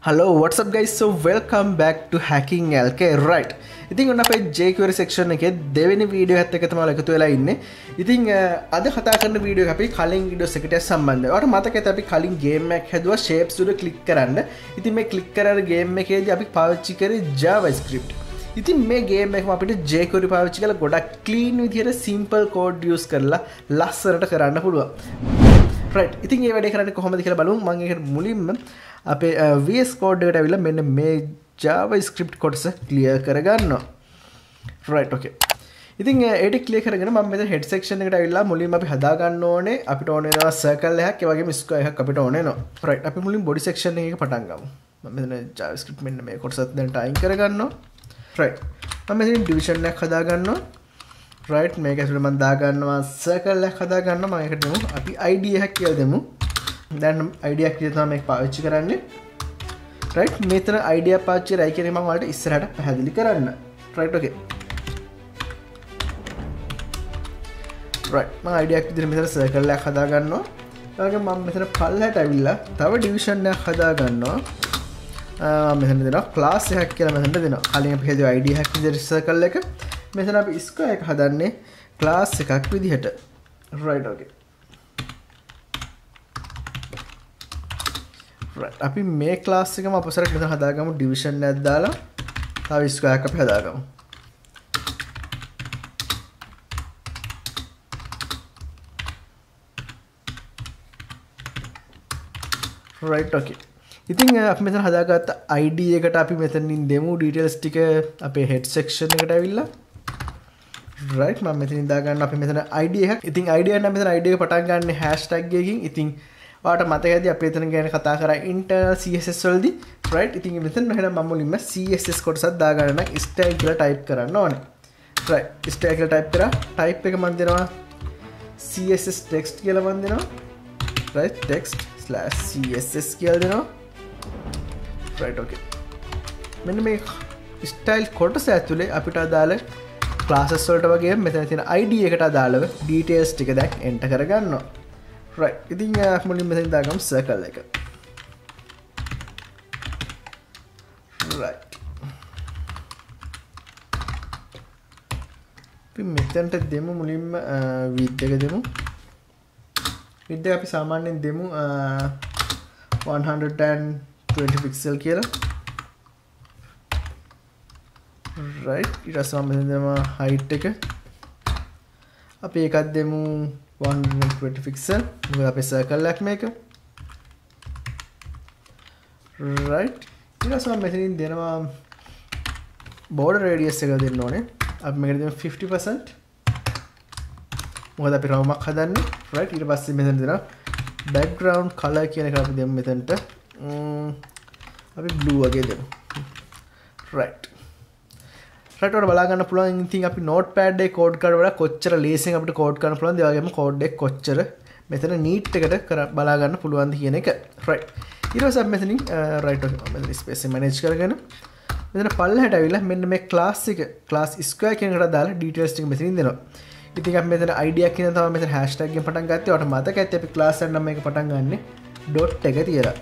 Hello, what's up guys? So welcome back to Hackinglk, right? ඉතින් ඔන්න අපේ jquery section එකේ දෙවෙනි වීඩියෝ එකත් එක්ක තමයි එකතු වෙලා ඉන්නේ. ඉතින් අද කතා කරන වීඩියෝ එක අපි කලින් වීඩියෝස් එකට සම්බන්ධයි. ඔයාලට මතකද අපි කලින් ගේම් එකක් හැදුවා shapes උඩ ක්ලික් කරන්න. ඉතින් මේ ක්ලික් කරන ගේම් එකේදී අපි පාවිච්චි කරේ JavaScript. ඉතින් මේ ගේම් එකම අපිට jquery පාවිච්චි කරලා ගොඩක් clean විදිහට simple code use කරලා ලස්සනට කරන්න පුළුවන්. right. ඉතින් මේ වැඩේ කරන්නේ කොහොමද කියලා බලමු. මම ඒකට මුලින්ම අපේ VS Code එකට ඇවිල්ලා මෙන්න මේ JavaScript කොටස clear කරගන්නවා. right okay. ඉතින් ඒක clear කරගෙන මම මෙතන head section එකට ඇවිල්ලා මුලින්ම අපි හදා ගන්න ඕනේ අපිට ඕන වෙනවා circle එකක් ඒ වගේම square එකක් අපිට ඕන වෙනවා. right අපි මුලින් body section එකක පටන් ගමු. මම මෙතන JavaScript මෙන්න මේ කොටසත් දැන් time කරගන්නවා. right මම මෙතන division එකක් හදා ගන්නවා. right මේක ඇතුළේ මම දා ගන්නවා circle එකක් හදා ගන්නවා. මම ඒකට දෙමු අපි ID එකක් කියලා දෙමු. දැන් idea එක විදිහට තමයි මේක පාවිච්චි කරන්නේ. right මෙතන idea පාවිච්චි කරලා කියන එක මම ඔයාලට ඉස්සරහට පැහැදිලි කරන්න. right okay. right මම idea එක විදිහට මෙතන circle එකක් හදා ගන්නවා. ඒ වගේම මම මෙතන පල්ලයට ඇවිල්ලා තව division එකක් හදා ගන්නවා. මෙතන දෙනවා class එකක් කියලා මෙතන දෙනවා. කලින් අපි හදුවා idea එකක් විදිහට circle එක. මෙතන අපි square එක හදන්නේ class එකක් විදිහට. right okay. right අපි මේ class එකම අපසරක් මෙතන හදාගමු division එකක් දාලා තව square එකක් අපි හදාගමු. right okay. ඉතින් අපි මෙතන හදාගත්ත ID එකට අපි මෙතනින් දෙමු details ටික අපේ head section එකට ඇවිල්ලා. right මම මෙතනින් දාගන්න අපි මෙතන ID එකක්. ඉතින් ID එක නම් මෙතන ID එක පටන් ගන්න hashtag එකකින්. ඉතින් ඔයාලට මතකයිද අපි එතන ගැන කතා කරා internal CSS වලදී. right ඉතින් මෙතන එහෙනම් මම මුලින්ම CSS කොටසක් දාගන්න නම් style කියලා type කරන්න ඕනේ. right style කියලා type කරා. type එක මම දෙනවා CSS text කියලා මම දෙනවා. right text/css කියලා දෙනවා. right okay. මෙන්න මේ style කොටස ඇතුලේ අපිට අදාළ classes වලට වගේ මෙතන තියෙන ID එකට අදාළව details ටික දැන් enter කරගන්නවා. right ඉතින් මුලින්ම මෙතන දාගමු circle එක. right අපි මෙතනට දෙමු මුලින්ම width එක දෙමු. width එක අපි සාමාන්‍යයෙන් දෙමු 120 pixel කියලා. right ඊට පස්සේ මම මෙතන දෙමු height එක අපි එකක් දෙමු 120 pixel. මොකද අපේ circle එකක් මේක. right ඊට පස්සේ මම මෙතනින් දෙනවා border radius එක දෙන්න ඕනේ. අපි මේකට දෙමු 50%. මොකද අපි රවුමක් හදන්නේ. right ඊට පස්සේ මෙතන දෙනවා background color කියන එක අපි දෙමු මෙතනට. අපි blue වගේ දෙමු. right right ඔයාලට බලා ගන්න පුළුවන්. ඉතින් අපි notepad එකේ code කරලා වල කොච්චර ලේසියෙන් අපිට code කරන්න පුළුවන්ද, ඒ වගේම code එක කොච්චර මෙතන neat එකට බලා ගන්න පුළුවන්ද කියන එක. right ඊට පස්සේ අපි මෙතනින් right ඔක මෙතන space manage කරගෙන මෙතන පල්ලෙහාට ඇවිල්ලා මෙන්න මේ class එක class square කියන එකට දාලා details ටික මෙතනින් දෙනවා. ඉතින් අපි මෙතන idea කියන තමයි මෙතන hashtag එකෙන් පටන් ගත්තේ. ඔයාලට මතක ඇති අපි class එක නම් මේක පටන් ගන්නෙ dot එක තියලා.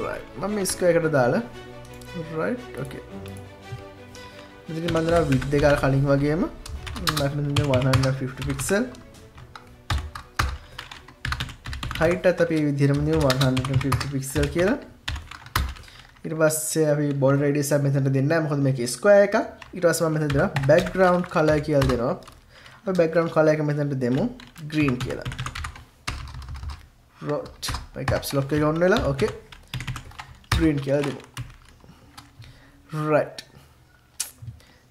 right මම මේ square එකට දාලා right okay. ඉතින් මම දන්නවා width එක කලින් වගේම මම මෙතන 150 pixel. height එකත් අපි විදිහටම දෙමු 150 pixel කියලා. ඊට පස්සේ අපි border radius එක මෙතනට දෙන්නේ නැහැ මොකද මේක square එකක්. ඊට පස්සේ මම මෙතන දෙනවා background color කියලා දෙනවා. අපි background color එක මෙතනට දෙමු green කියලා. right මේ caps lock එක on වෙලා okay. green කියලා දෙමු. right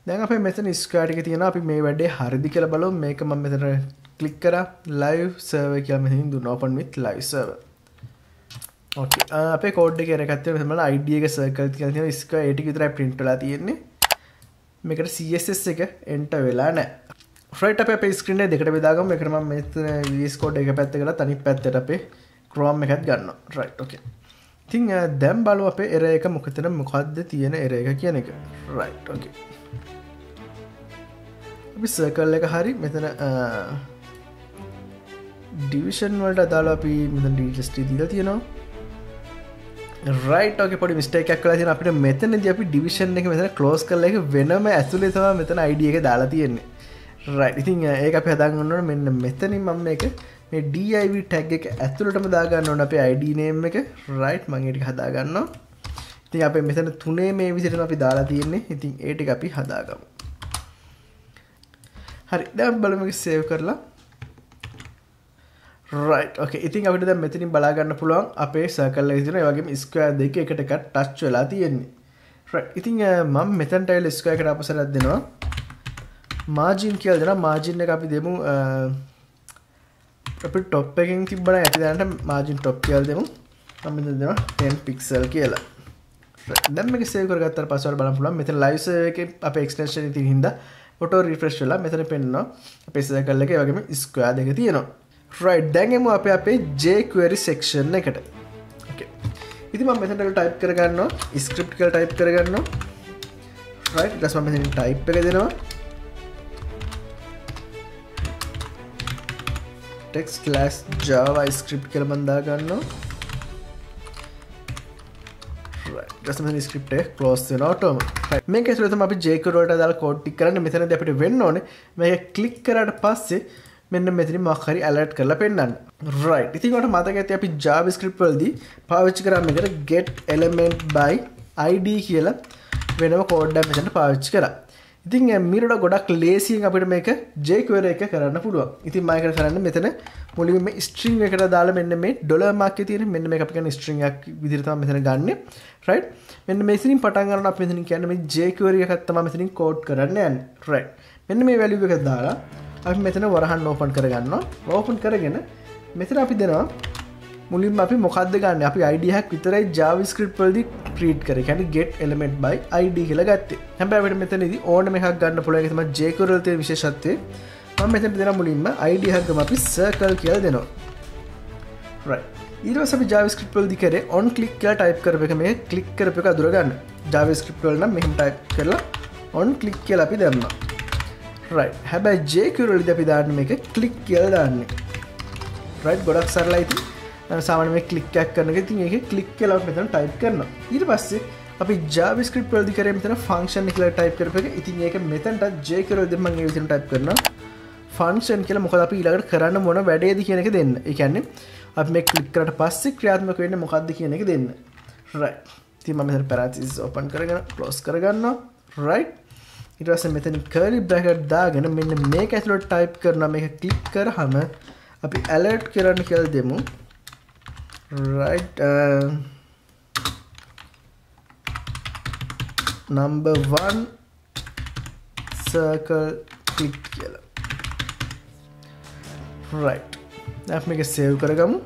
දැන් අපේ මෙතන square ටික තියෙනවා. අපි මේ වැඩේ හරියද කියලා බලමු. මේක මම මෙතන click කරා live server කියලා මෙතනින් දුන්නා open with live server. okay අපේ code එකේ එකක් තියෙනවා. මෙතන ID එක circle කියලා තියෙනවා. square ඒ ටික විතරයි print වෙලා තියෙන්නේ. මේකට CSS එක enter වෙලා නැහැ. right අපේ screen එක දෙකට බෙදාගමු. මේකට මම මෙතන VS Code එක පැත්තකට අනිත් පැත්තට අපේ Chrome එකත් ගන්නවා. right okay. ඉතින් දැන් බලමු අපේ error එක මොකක්ද තියෙන error එක කියන එක. right okay. අපි circle එක හරි මෙතන ඩිවිෂන් වලට අදාළ අපි මෙතන ඩීටේල්ස් දීලා තියෙනවා. රයිට් ඕකේ පොඩි මිස්ටේක් එකක් වෙලා තියෙනවා. අපිට මෙතනදී අපි ඩිවිෂන් එක මෙතන ක්ලෝස් කරලා ඒක වෙනම ඇතුලේ තමයි මෙතන ID එක දාලා තියෙන්නේ. රයිට්. ඉතින් ඒක අපි හදාගන්න ඕනේ මෙන්න මෙතනින් මම මේක මේ div tag එක ඇතුළටම දාගන්න ඕනේ අපේ ID name එක. රයිට් මම ඒ ටික හදා ගන්නවා. ඉතින් අපි මෙතන තුනේ මේ විදිහට අපි දාලා තියෙන්නේ. ඉතින් ඒ ටික අපි හදාගමු. හරි. දැන් බලමු මේක සේව් කරලා. right okay ඉතින් අපිට දැන් මෙතනින් බලා ගන්න පුළුවන් අපේ circle එකේ තියෙන ඒ වගේම square දෙක එකට එක touch වෙලා තියෙන්නේ. right ඉතින් මම මෙතනට ඇවිල්ලා square එකට අපසරක් දෙනවා. margin කියලා දෙනවා. margin එක අපි දෙමු අපේ top එකෙන් තිබ්බනම් ඇති දැනට margin top කියලා දෙමු. මම මෙතන දෙනවා 10 pixel කියලා. දැන් මේක save කරගත්තාට පස්සේ ඔයාලා බලන්න පුළුවන් මෙතන live server එකේ අපේ extension එක තියෙන හින්දා auto refresh වෙලා මෙතන පෙන්නනවා අපේ circle එකේ ඒ වගේම square දෙක තියෙනවා. right දැන් එමු අපේ jquery section එකට. okay ඉතින් මම මෙතනට type කරගන්නවා script කියලා type කරගන්නවා. right ඊට පස්සේ මම මෙතන type එක දෙනවා text/javascript කියලා මම දා ගන්නවා. right ඊට පස්සේ මෙතන script එක close වෙනවා ඔටෝම. right මේක ඇතුළේ තමයි අපි jquery වලට දාලා code ටික කරන්නේ. මෙතනදී අපිට වෙන්න ඕනේ මේක click කරාට පස්සේ මෙන්න මෙතනින් මොකක් හරි alert කරලා පෙන්නන්න. right ඉතින් ඔයාලට මතක ඇති අපි javascript වලදී පාවිච්චි කරා මේකට get element by id කියලා වෙනම code එකක් මෙතන පාවිච්චි කරා. ඉතින් මීට ගොඩක් ලේසියෙන් අපිට මේක jquery එක කරන්න පුළුවන්. ඉතින් මම ඒක කරන්නේ මෙතන මුලින්ම මේ string එකට දාලා මෙන්න මේ dollar mark එකේ තියෙන මෙන්න මේක අපි කියන්නේ string එකක් විදිහට තමයි මෙතන ගන්නෙ. right මෙන්න මේකෙන් පටන් ගන්න අපි මෙතනින් කියන්නේ මේ jquery එකක් තමයි මෙතනින් code කරන්න යන්නේ. right මෙන්න මේ value එක දාලා අපි මෙතන වරහන් ඕපන් කරගන්නවා. ඕපන් කරගෙන මෙතන අපි දෙනවා මුලින්ම අපි මොකද්ද ගන්න? අපි id එකක් විතරයි javascript වලදී create කරේ. කියන්නේ get element by id කියලා ගත්තේ. හැබැයි අපිට මෙතනදී ඕනම එකක් ගන්න පුළුවන්. ඒක තමයි jquery වල තියෙන විශේෂත්වය. මම මෙතන දෙනවා මුලින්ම id එකක් ගම අපි circle කියලා දෙනවා. right ඊට පස්සේ අපි javascript වලදී කරේ on click කියලා type කරපු එක මේ click කරපු එක අඳුර ගන්න. javascript වල නම් මෙහෙම type කරලා on click කියලා අපි දැම්මා. right හැබැයි jquery වලදී අපි දාන්නේ මේක click කියලා දාන්නේ. right ගොඩක් සරලයි. ඉතින් සාමාන්‍යයෙන් මේ click එකක් කරන එක ඉතින් ඒකේ click කියලා අපි මෙතන type කරනවා. ඊට පස්සේ අපි javascript වලදී කරේ මෙතන function කියලා type කරපු එක. ඉතින් ඒක මෙතනට jquery වලදී මම ඒ විදිහට type කරනවා function කියලා. මොකද අපි ඊළඟට කරන්න මොන වැඩේද කියන එක දෙන්න. ඒ කියන්නේ අපි මේ click කරාට පස්සේ ක්‍රියාත්මක වෙන්නේ මොකද්ද කියන එක දෙන්න. right ඉතින් මම මෙතන parentheses open කරගෙන close කරගන්නවා. right ඊට පස්සේ මෙතන curly bracket දාගෙන මෙන්න මේක ඇතුළට type කරනවා. මේක click කරාම අපි alert කරන්න කියලා දෙමු. right number 1 circle click කියලා. right අපි මේක save කරගමු.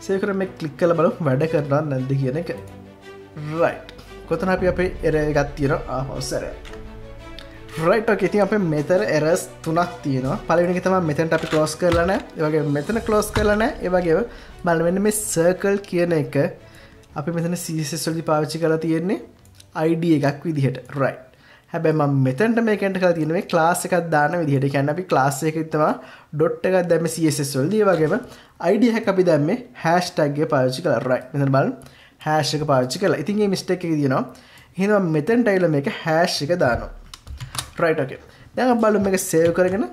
save කරලා මේක click කරලා බලමු වැඩ කරනවද නැද්ද කියන එක. right කොතන අපි අපේ error එකක් තියෙනවා. අවසරයි. right okay ඉතින් අපේ මෙතන errors තුනක් තියෙනවා. පළවෙනි එක තමයි මෙතනට අපි close කරලා නැහැ. ඒ වගේම මෙතන close කරලා නැහැ. ඒ වගේම බලන්න මෙන්න මේ circle කියන එක අපි මෙතන CSS වලදී පාවිච්චි කරලා තියෙන්නේ id එකක් විදිහට. right හැබැයි මම මෙතනට මේක එන්ටර් කරලා තියෙන්නේ මේ class එකක් දාන විදිහට. ඒ කියන්නේ අපි class එකේ තමයි dot එකක් දැම්මේ CSS වලදී. ඒ වගේම id එකක් අපි දැම්මේ hashtag එක පාවිච්චි කරලා. right මෙතන බලන්න hash එක පාවිච්චි කරලා. ඉතින් මේ mistake එක තියෙනවා. එහෙනම් මෙතනට ඇවිල්ලා මේක hash එක දානවා. right okay දැන් අපි බලමු මේක save කරගෙන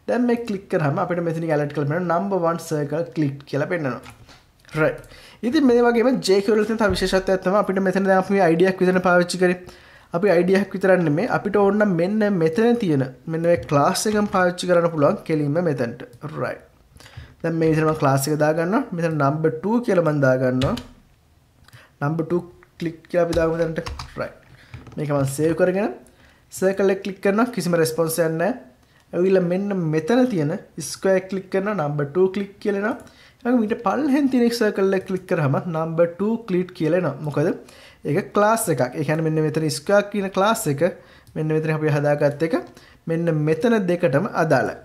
දැන් මේක click කරාම අපිට මෙතනින් alert කරලා බලන්න number 1 circle click කියලා පෙන්නනවා. right ඉතින් මේ වගේම jquery වල තියෙන තව විශේෂත්වයක් තමයි අපිට මෙතන දැන් අපි id එකක් විතර පාවිච්චි කරේ. අපි id එකක් විතරක් නෙමෙයි අපිට ඕන නම් මෙන්න මෙතන තියෙන මෙන්න මේ class එකම පාවිච්චි කරන්න පුළුවන් කෙලින්ම මෙතනට. right දැන් මේ විදිහට මම class එක දා ගන්නවා. මෙතන number 2 කියලා මම දා ගන්නවා. number 2 click කියලා අපි දාමු මෙතනට. right මේක මම save කරගෙන circle එක click කරනවා. කිසිම response එකක් නැහැ. ඇවිල්ලා මෙන්න මෙතන තියෙන square click කරනවා. number 2 click කියලා එනවා. ඊළඟ ඊට පල්ලෙහෙන් තියෙන circle එක click කරාම number 2 click කියලා එනවා. මොකද ඒක class එකක්. ඒ කියන්නේ මෙන්න මෙතන square කියන class එක මෙන්න මෙතන අපි හදාගත්ත එක මෙන්න මෙතන දෙකටම අදාළයි.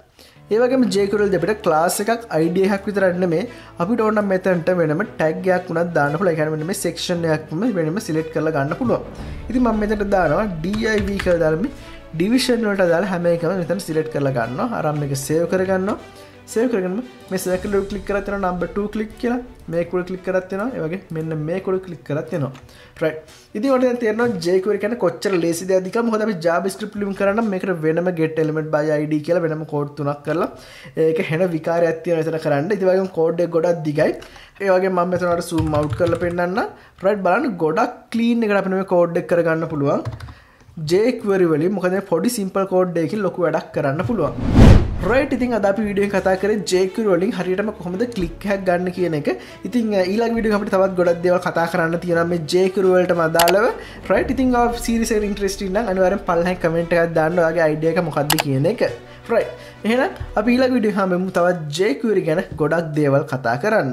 ඒ වගේම jQuery වලදී අපිට class එකක් id එකක් විතරක් නෙමෙයි අපිට ඕන නම් මෙතනට වෙනම tag එකක් උනත් දාන්න පුළුවන්. ඒ කියන්නේ මෙන්න මේ section එකක්ම වෙනම select කරලා ගන්න පුළුවන්. ඉතින් මම මෙතනට දානවා div කියලා දාලා මේ division වලට දාලා හැම එකම මෙතන select කරලා ගන්නවා. අරන් මේක save කරගන්නවා. සේව් කරගෙන මේ සර්කල් එක ක්ලික් කරලා තියෙනවා නම්බර් 2 ක්ලික් කියලා මේක උඩ ක්ලික් කරලා තියෙනවා ඒ වගේ මෙන්න මේක උඩ ක්ලික් කරලා තියෙනවා රයිට් ඉතින් ඔයාලට දැන් තේරෙනවා jQuery කියන්නේ කොච්චර ලේසි දෙයක්ද කියලා මොකද අපි JavaScript ලියුම් කරා නම් මේකට වෙනම get element by id කියලා වෙනම කෝඩ් තුනක් කරලා ඒක හැන විකාරයක් තියෙනවා එතන කරන්න ඉතින් වගේම කෝඩ් එක ගොඩක් දිගයි ඒ වගේ මම මෙතනට zoom out කරලා පෙන්නන්න රයිට් බලන්න ගොඩක් clean එකට අපිට මේ කෝඩ් එක කරගන්න පුළුවන් jQuery වලින් මොකද මේ පොඩි simple කෝඩ් එකකින් ලොකු වැඩක් කරන්න පුළුවන් රයිට් ඉතින් අද අපි වීඩියෝ එක කතා කරේ jQuery වලින් හරියටම කොහොමද ක්ලික් එකක් ගන්න කියන එක. ඉතින් ඊළඟ වීඩියෝ එක අපිට තවත් ගොඩක් දේවල් කතා කරන්න තියෙනවා මේ jQuery වලටම අදාළව. රයිට් ඉතින් ඔය සීරීස් එක ඉන්ටරෙස්ටිං නම් අනිවාර්යෙන් පල්ලෙහාන් කමෙන්ට් එකක් දාන්න ඔයාගේ අයිඩියා එක මොකක්ද කියන එක. රයිට් එහෙනම් අපි ඊළඟ වීඩියෝ එකේ හැමෝම තවත් jQuery ගැන ගොඩක් දේවල් කතා කරන්න.